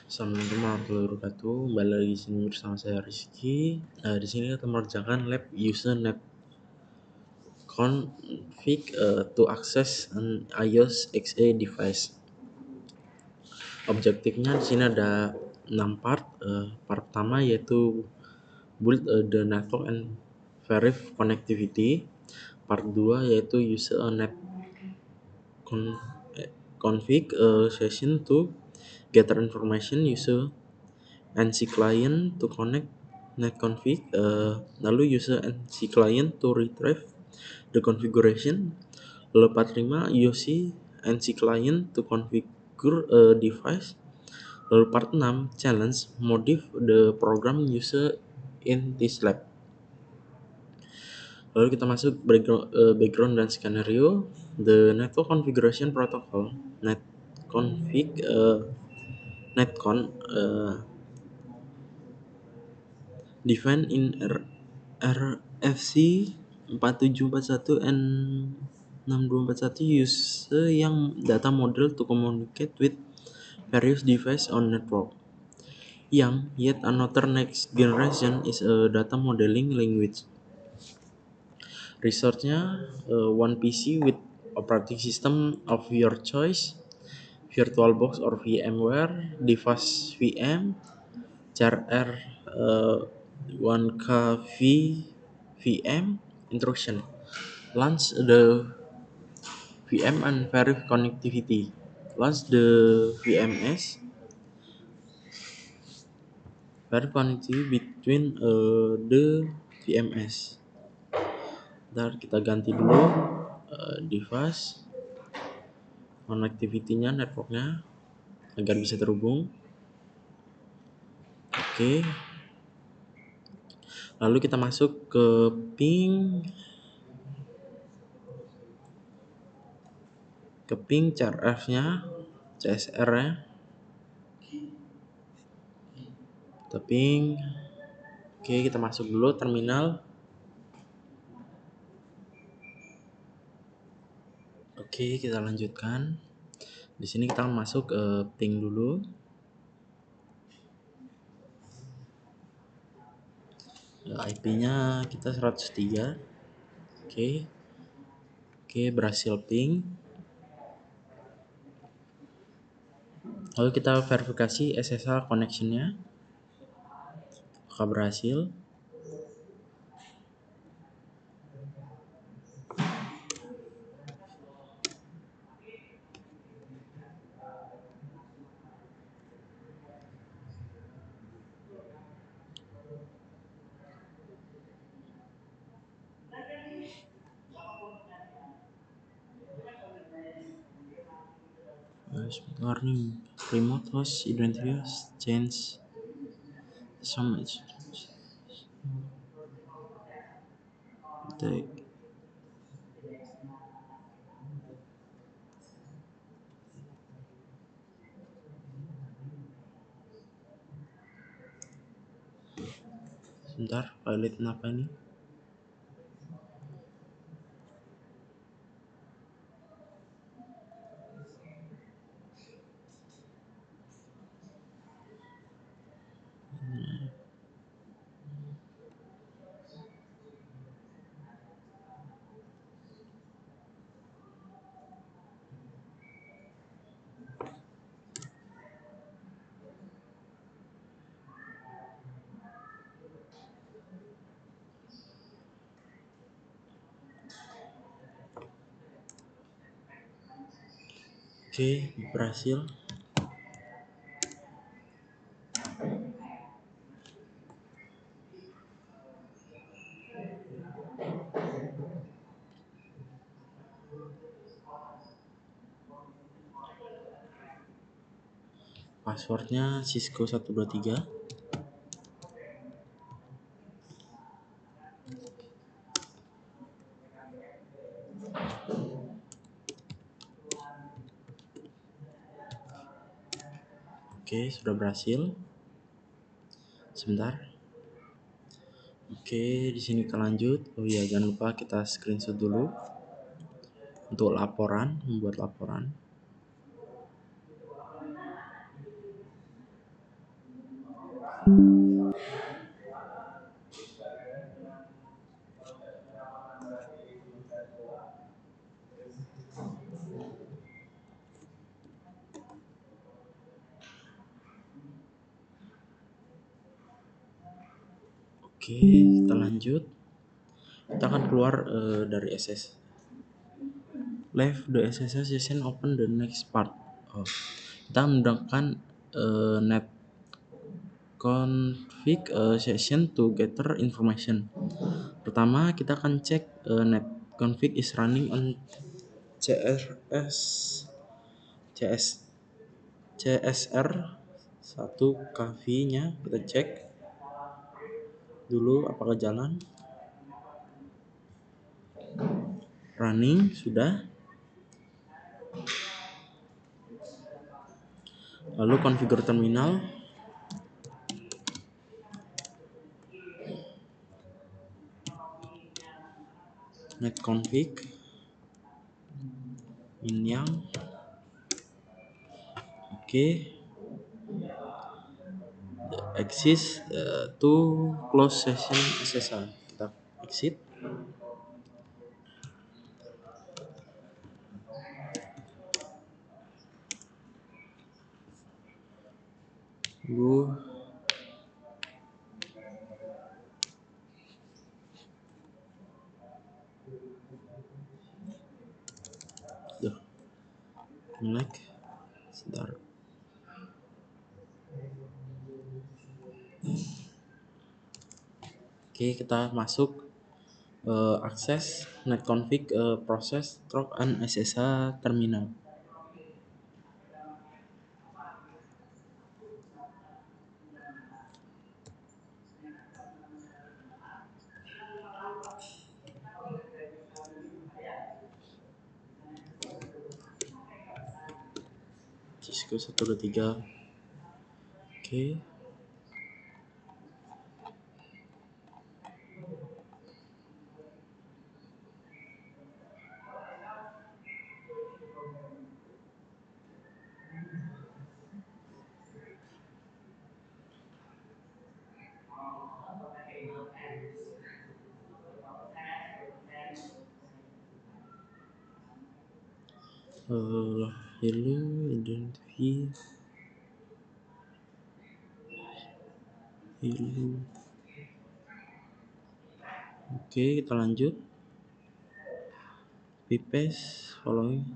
Assalamualaikum warahmatullahi wabarakatuh. Kembali lagi di sini bersama saya Rizky. Di sini kita mengerjakan lab user net config to access an iOS XE device. Objektifnya di sini ada 6 part. Part pertama yaitu build the network and verify connectivity. Part 2 yaitu user a net config session to gather information user NC client to connect net config, lalu user NC client to retrieve the configuration, lalu part 5 UC NC client to configure a device, lalu part 6 challenge modify the program user in this lab. Lalu kita masuk background dan skenario. The network configuration protocol netcon defined in RFC 4741 and 6241 use yang data model to communicate with various devices on network. Yang yet another next generation is a data modeling language. Resource-nya one PC with operating system of your choice, VirtualBox or VMware, device VM, char R 1K VM intrusion. Launch the VM and verify connectivity. Launch the VMS. Verify connectivity between the VMS. Ntar kita ganti dulu device connectivity-nya, networknya agar bisa terhubung. Oke. Lalu kita masuk ke ping CRF-nya, CSR-nya. Kita ping. Oke, kita masuk dulu terminal. Oke, kita lanjutkan. Di sini kita masuk ke ping dulu. IP-nya kita 103. Oke. Oke, berhasil ping. Lalu kita verifikasi SSL connection-nya. Apakah berhasil? Warning, remote host identity change so much. Sebentar, pilot apa ini? Oke, berhasil. Passwordnya Cisco 123. Oke, sudah berhasil. Sebentar. Oke, di sini kita lanjut. Oh iya, jangan lupa kita screenshot dulu untuk laporan, membuat laporan. Oke, kita lanjut. Kita akan keluar dari SS. Leave the SSH session, open the next part. Oh, kita menggunakan net config session to gather information. Pertama, kita akan cek net config is running on CRS CS CSR 1 KV-nya. Kita cek dulu apakah jalan. Running sudah. Lalu configure terminal. Net config Minyang. Oke. Exit to close session SSH. Kita exit. Tunggu. Duh. Nge-lag. Sebentar. Oke, kita masuk akses netconfig proses stroke and SSH terminal. Cisco 123. Oke. Hello identity. Hello. Oke, kita lanjut. Pipes following.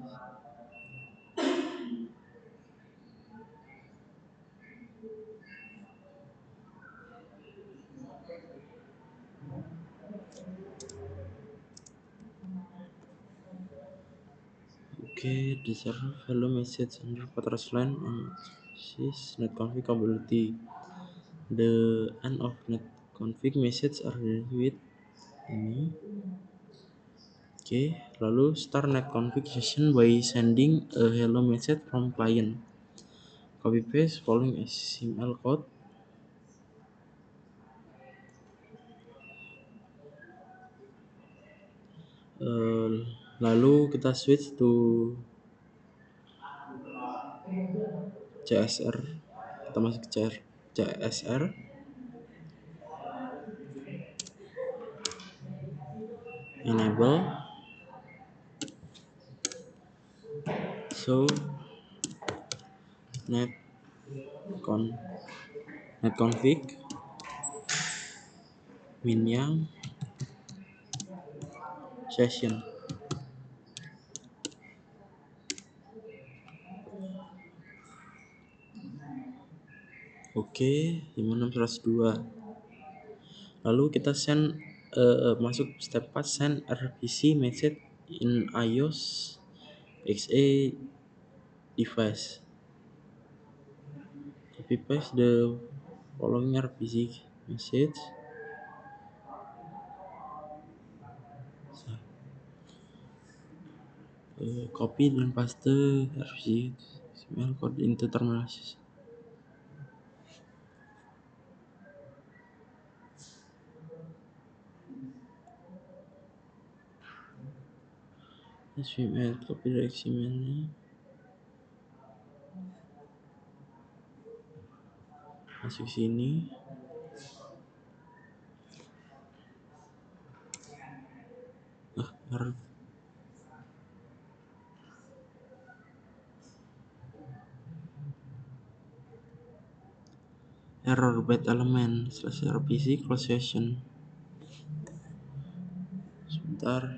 Oke, deserve hello message under Patras line on sys netconfig capability. The end of netconfig message are with ini. Oke, lalu start netconfig session by sending a hello message from client. Copy paste following XML code. Lalu kita switch to CSR. Kita masuk ke CSR. Enable. So netconfig Minyang session. Oke, 5602. Lalu kita send masuk step 4, send RPC message in iOS XE device. Copy paste the following RPC message. Copy dan paste RPC XML code into terminal. XML copy dari XML-nya. masuk sini. Error bad element /rpc close session. Sebentar.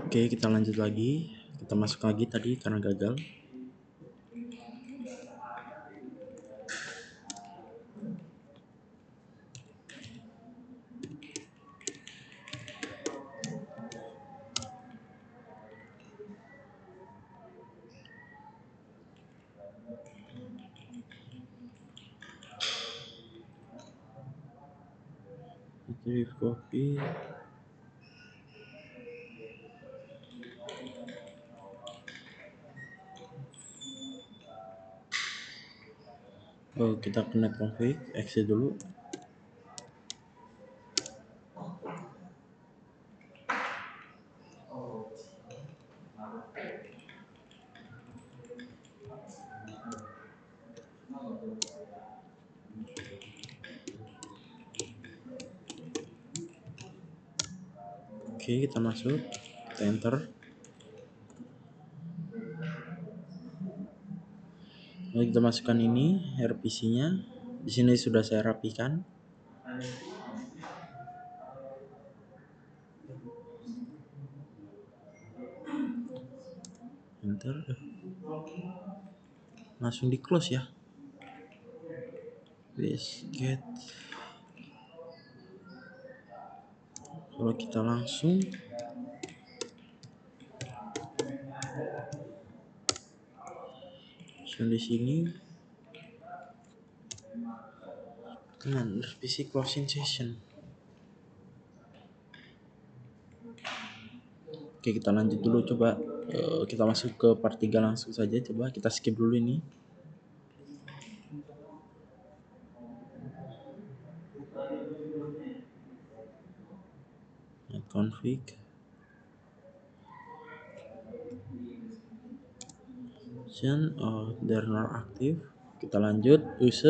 Oke, kita lanjut lagi. Kita masuk lagi tadi karena gagal. Retrieve copy. Oh, kita connect config, exit dulu. Oke, kita masuk, kita enter. Lalu kita masukkan ini RPC-nya. Di sini sudah saya rapikan. Enter. Langsung di close ya. Get. Kalau kita langsung di sini dengan RPC closing session. Oke, kita lanjut dulu, coba kita masuk ke part 3 langsung saja. Coba kita skip dulu ini. Config. They're not active. Kita lanjut, use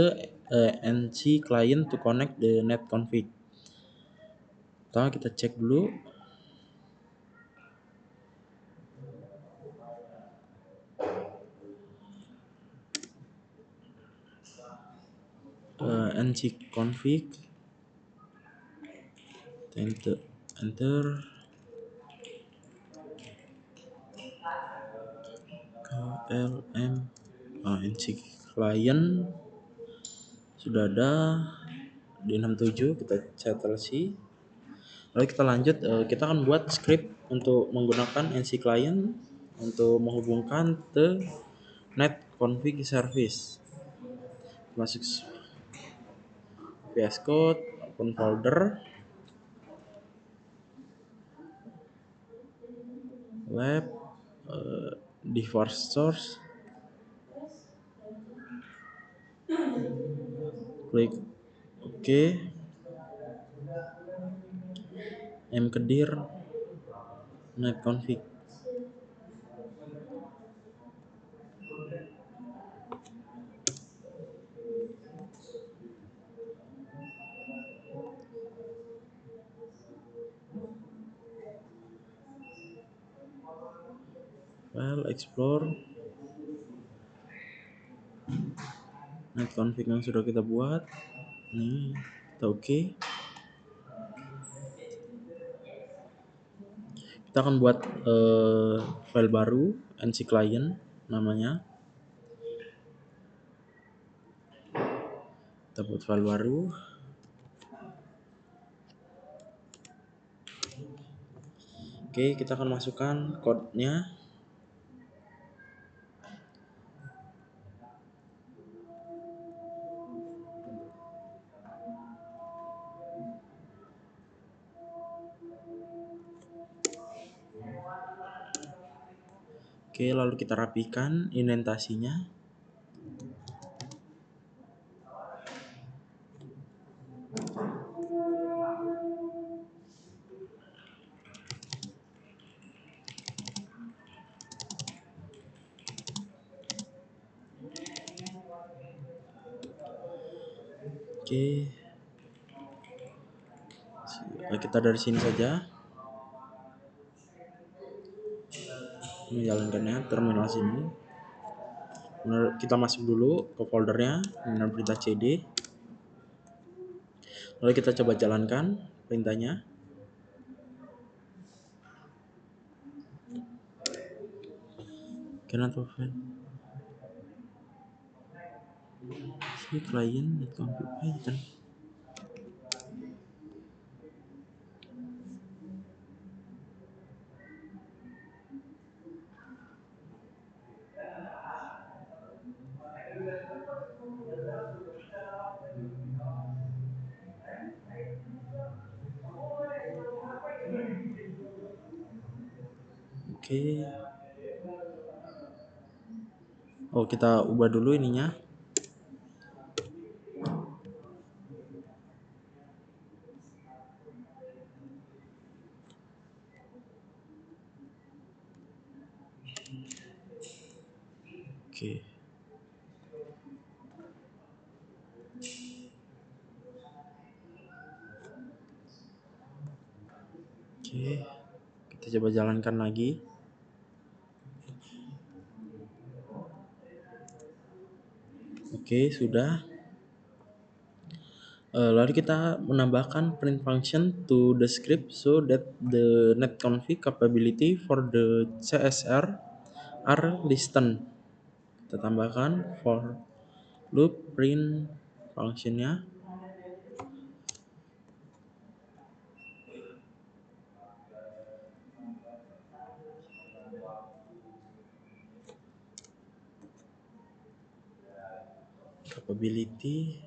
NC client to connect the net config. Pertama kita cek dulu. NC config. Enter. KLM. NC client sudah ada di 67, kita settle sih. Lalu kita lanjut, kita akan buat script untuk menggunakan NC client untuk menghubungkan ke net config service. Masuk VS Code, open folder, web, device source, klik OK, mkedir, net config. File explore, net config yang sudah kita buat. Nih, kita OK. Kita akan buat file baru, NC client namanya. Kita buat file baru. Oke, kita akan masukkan code-nya. Oke, lalu kita rapikan indentasinya. Oke, kita dari sini saja menjalankannya terminal sini. Kita masuk dulu ke foldernya dengan perintah cd, lalu kita coba jalankan perintahnya. Cannot open si client net config Python. Oke, oh kita ubah dulu ininya. Oke, oke, kita coba jalankan lagi. Oke, sudah. Lalu kita menambahkan print function to the script so that the net config capability for the CSR are listed. Kita tambahkan for loop print functionnya. Capability.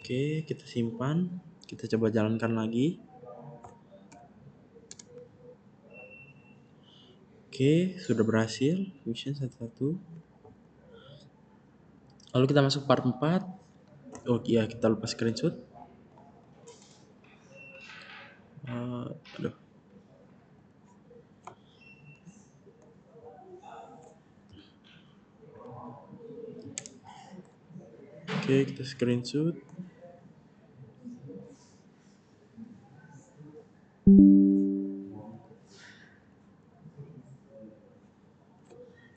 Oke, kita simpan. Kita coba jalankan lagi. Oke, sudah berhasil. Fusion 11. Lalu kita masuk part 4. Oh iya, kita lupa screenshot. Aduh. Oke, kita screenshot.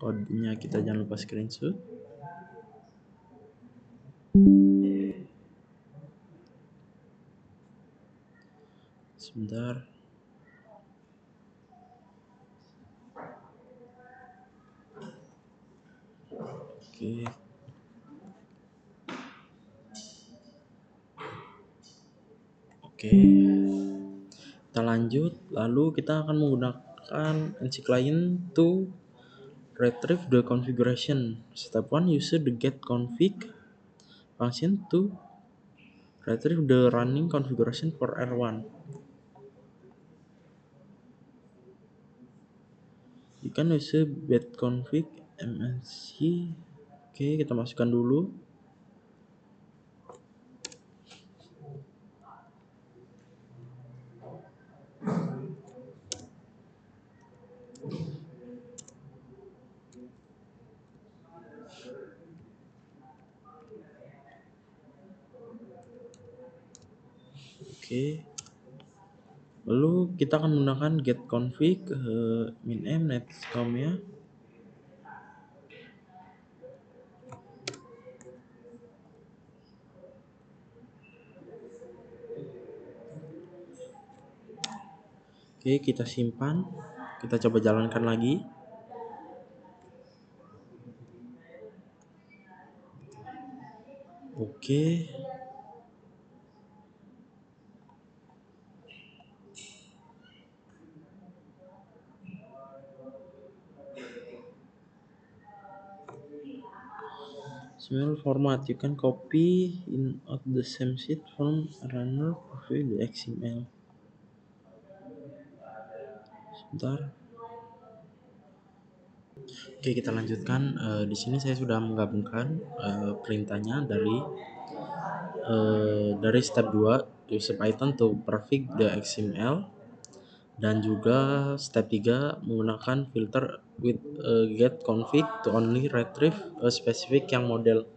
Kodenya kita jangan lupa screenshot. Sebentar. Oke. Oke. Kita lanjut. Lalu kita akan menggunakan NC client to retrieve the configuration. Step 1, use the get config function to retrieve the running configuration for R1. You can use get config msc. Oke, kita masukkan dulu. Oke. Lalu kita akan menggunakan get config -m netcom ya. Oke, kita simpan. Kita coba jalankan lagi. Oke. Small format, you can copy in out the same sheet from runner profile the XML. Sebentar. Oke, kita lanjutkan. Di sini saya sudah menggabungkan perintahnya dari step 2 use Python to perfect the XML, dan juga step 3 menggunakan filter with get config to only retrieve a specific yang model.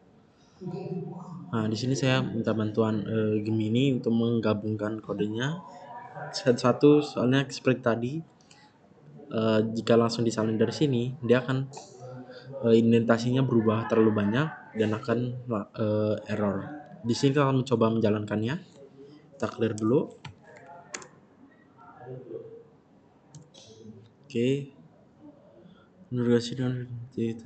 Nah, di sini saya minta bantuan Gemini untuk menggabungkan kodenya satu, soalnya seperti tadi jika langsung disalin dari sini dia akan indentasinya berubah terlalu banyak dan akan error. Di sini kita akan mencoba menjalankannya. Kita clear dulu. Oke, navigasi dengan itu.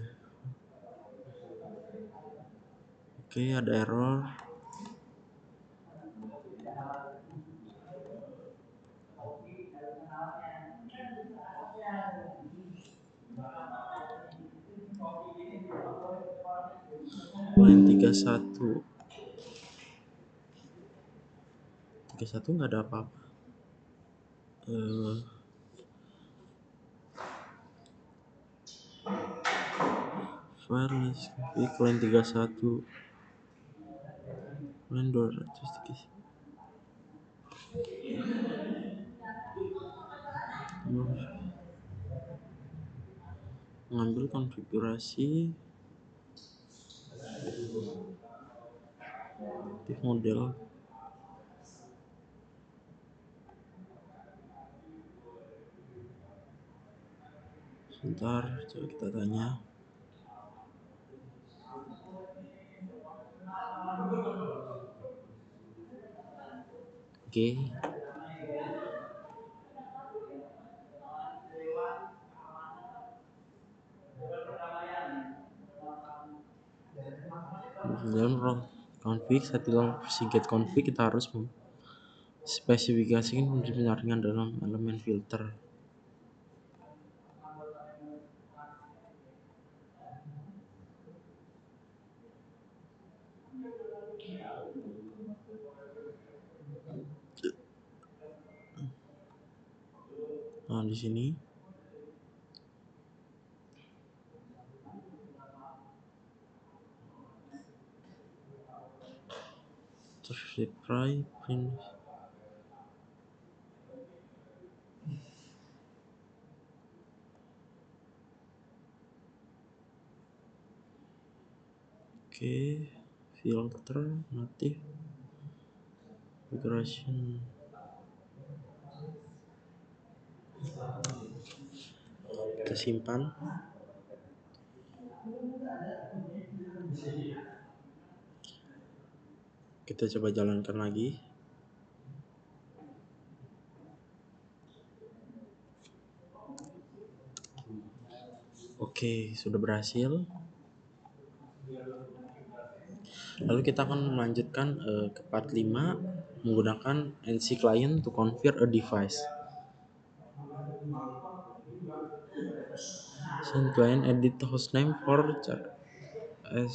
Oke, ada error. Line 31 nggak ada apa-apa. File config line 31 line 200 mengambil konfigurasi aktif model. Sebentar, coba kita tanya. Oke. Dalam config setelah versi get config kita harus spesifikasikan penyaringan dalam elemen filter. Nah, di sini terus try print. Oke, filter native configuration. Kita simpan. Kita coba jalankan lagi. Oke, sudah berhasil. Lalu kita akan melanjutkan ke part 5 menggunakan NC client to configure a device. Send client edit hostname for as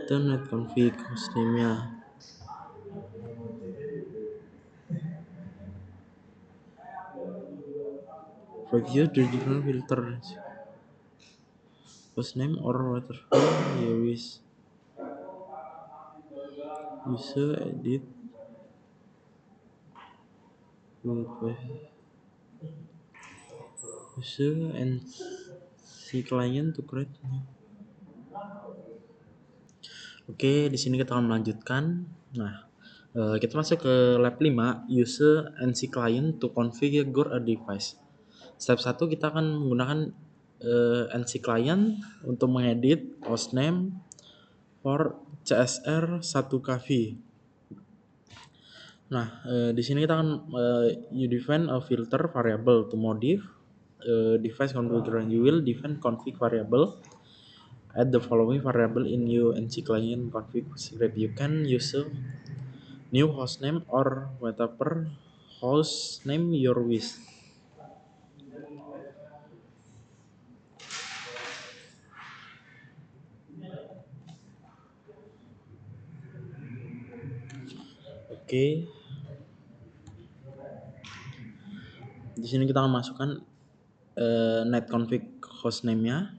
the net config hostname-nya. Review the different filters hostname or whatever you wish. User edit user and C client to create. Oke, di sini kita akan melanjutkan. Nah, kita masuk ke lab 5, user and C client to configure a device. Step 1 kita akan menggunakan NC client untuk mengedit hostname for CSR 1KV. Nah, di sini kita akan you define a filter variable to modify device configuration. You will define config variable. Add the following variable in your NC client config script. You can use a new hostname or whatever hostname your wish. Oke. Di sini kita akan masukkan netconfig hostname-nya.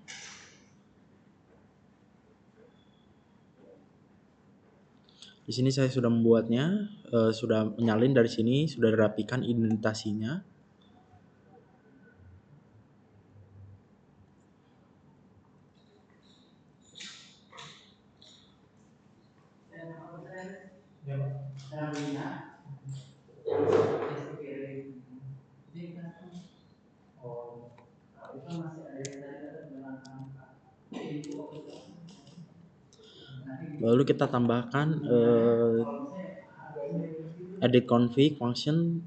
Di sini saya sudah membuatnya, sudah menyalin dari sini, sudah dirapikan indentasinya. Lalu kita tambahkan edit config function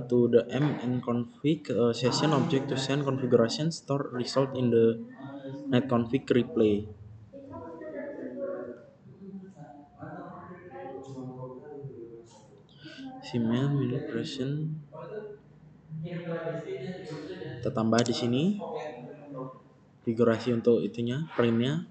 to the mnconfig session object to send configuration store result in the netconfig replay. Email menu version kita tambah di sini konfigurasi untuk itunya, printnya.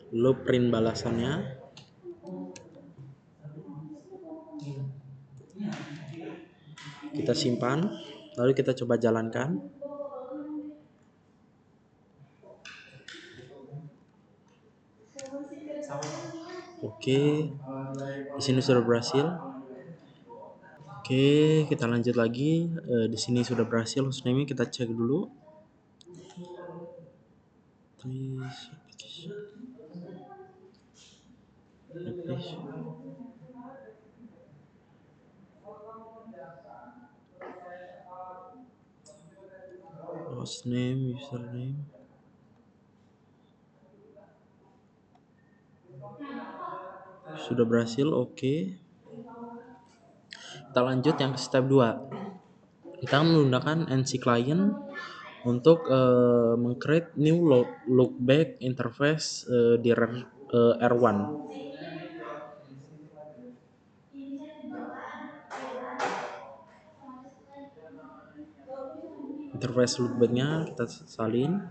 Lalu print balasannya. Kita simpan, lalu kita coba jalankan. Oke, di sini sudah berhasil. Oke, kita lanjut lagi. Di sini sudah berhasil hostname-nya, kita cek dulu. Hostname, username. Sudah berhasil, oke. Kita lanjut yang ke step 2. Kita menggunakan NC client untuk meng-create new lookback interface di R1. Interface lookback-nya kita salin.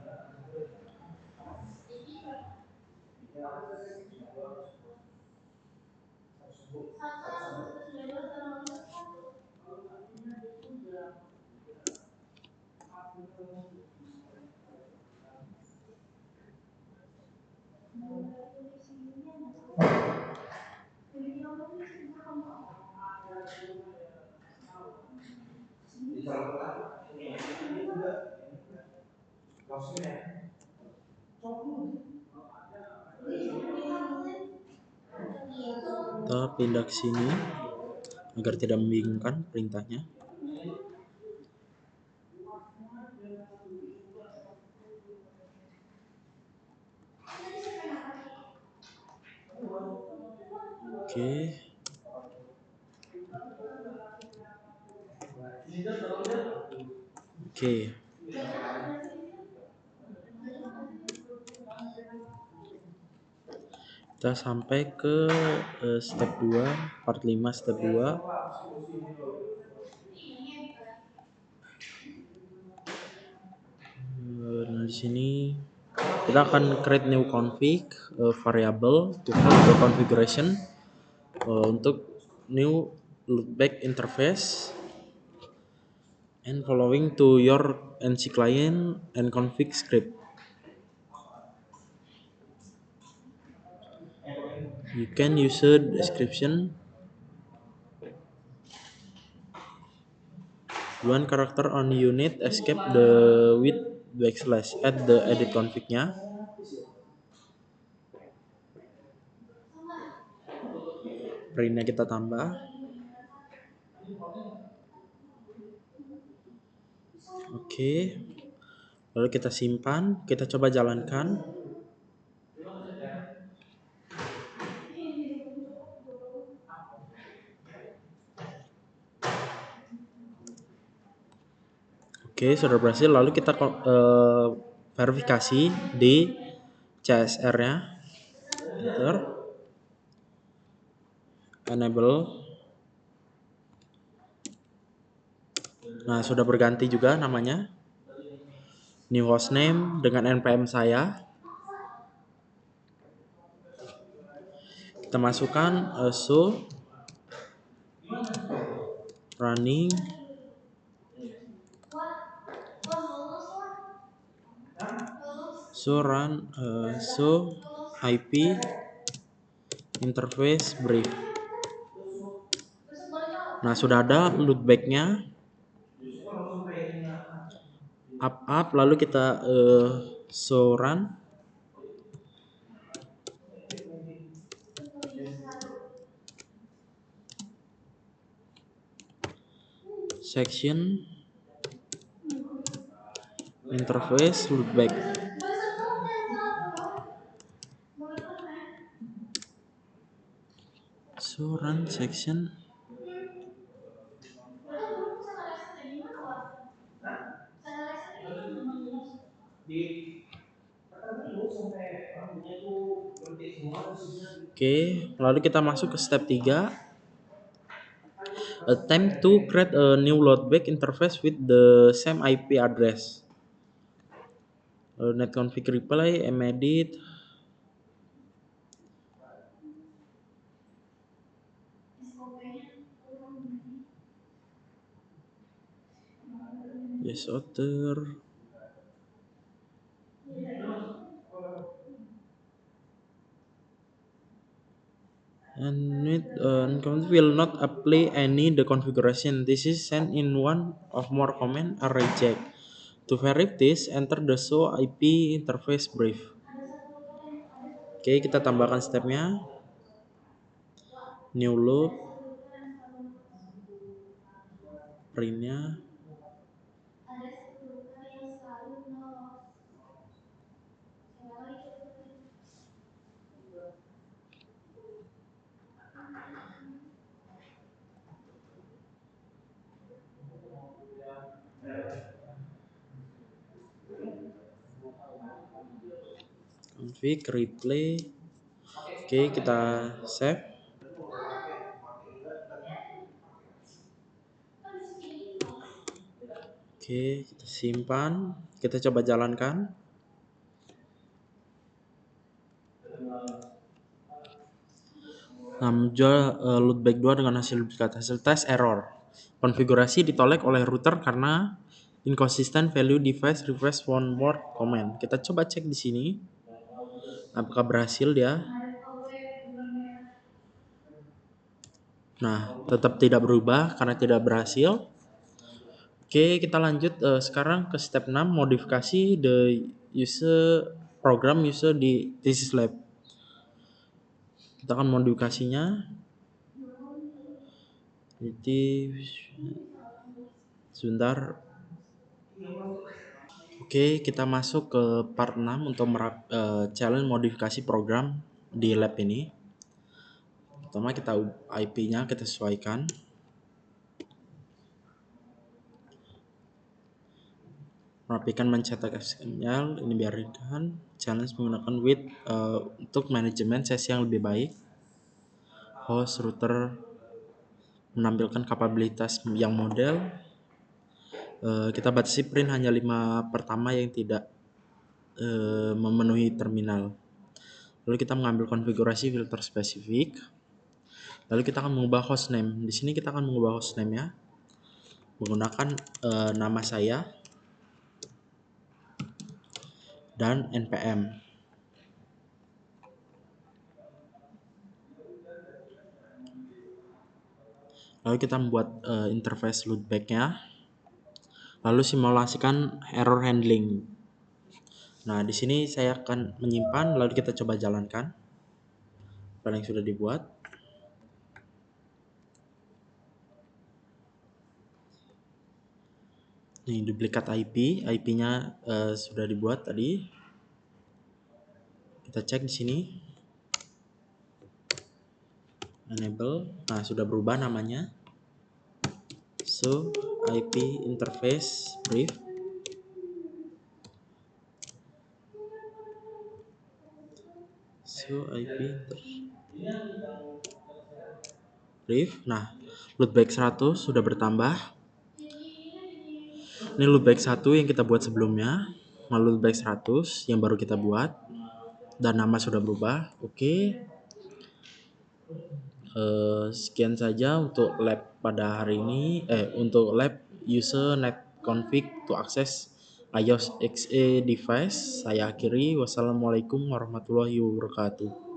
Kita pindah ke sini agar tidak membingungkan perintahnya. Oke. Oke. Kita sampai ke step 2, part 5 step 2. Nah, di sini kita akan create new config variable to hold the configuration untuk new loopback interface and following to your NC client and config script. You can use a description. One character on unit escape the with backslash at the edit config-nya. Printnya kita tambah. Oke. Lalu kita simpan, kita coba jalankan. Oke, sudah berhasil. Lalu kita verifikasi di CSR-nya. Enter. Enable. Nah, sudah berganti juga namanya. New hostname dengan npm saya. Kita masukkan so running so IP interface brief. Nah, sudah ada loopback-nya. Up lalu kita so run section interface loopback. So run section Oke, lalu kita masuk ke step 3. Attempt to create a new loopback interface with the same IP address. Netconfig reply, medit. Yes, author. And it will not apply any the configuration. This is sent in one of more command or reject. To verify this, enter the show IP interface brief. Oke, kita tambahkan stepnya. New loop. Printnya. Config replay. Oke, kita save. Oke, kita simpan. Kita coba jalankan. Nah, menjual loopback 2 dengan hasil duplikat hasil tes error. Konfigurasi ditolak oleh router karena inconsistent value device request one more command. Kita coba cek di sini. Apakah berhasil dia? Nah, tetap tidak berubah karena tidak berhasil. Oke, kita lanjut sekarang ke step 6, modifikasi the user program user di thesis lab. Kita akan modifikasinya. Jadi sebentar. Oke, kita masuk ke part 6 untuk challenge modifikasi program di lab ini. Pertama kita IP-nya kita sesuaikan. Merapikan mencetak HTML ini biarkan. Challenge menggunakan width untuk manajemen sesi yang lebih baik. Host router menampilkan kapabilitas yang model. Kita batasi print hanya 5 pertama yang tidak memenuhi terminal. Lalu kita mengambil konfigurasi filter spesifik. Lalu kita akan mengubah hostname. Di sini kita akan mengubah hostname-nya menggunakan nama saya dan npm. Lalu kita membuat interface loopback-nya. Lalu simulasikan error handling. Nah, di sini saya akan menyimpan lalu kita coba jalankan apa yang sudah dibuat. Ini duplikat IP-nya sudah dibuat tadi. Kita cek di sini. Enable. Nah, sudah berubah namanya. So, IP interface brief. So, IP brief. Nah, loopback 100 sudah bertambah. Ini loopback 1 yang kita buat sebelumnya, lalu loopback 100 yang baru kita buat, dan nama sudah berubah. Oke. Sekian saja untuk lab pada hari ini. Untuk lab user net config to access iOS XE device. Saya akhiri. Wassalamualaikum warahmatullahi wabarakatuh.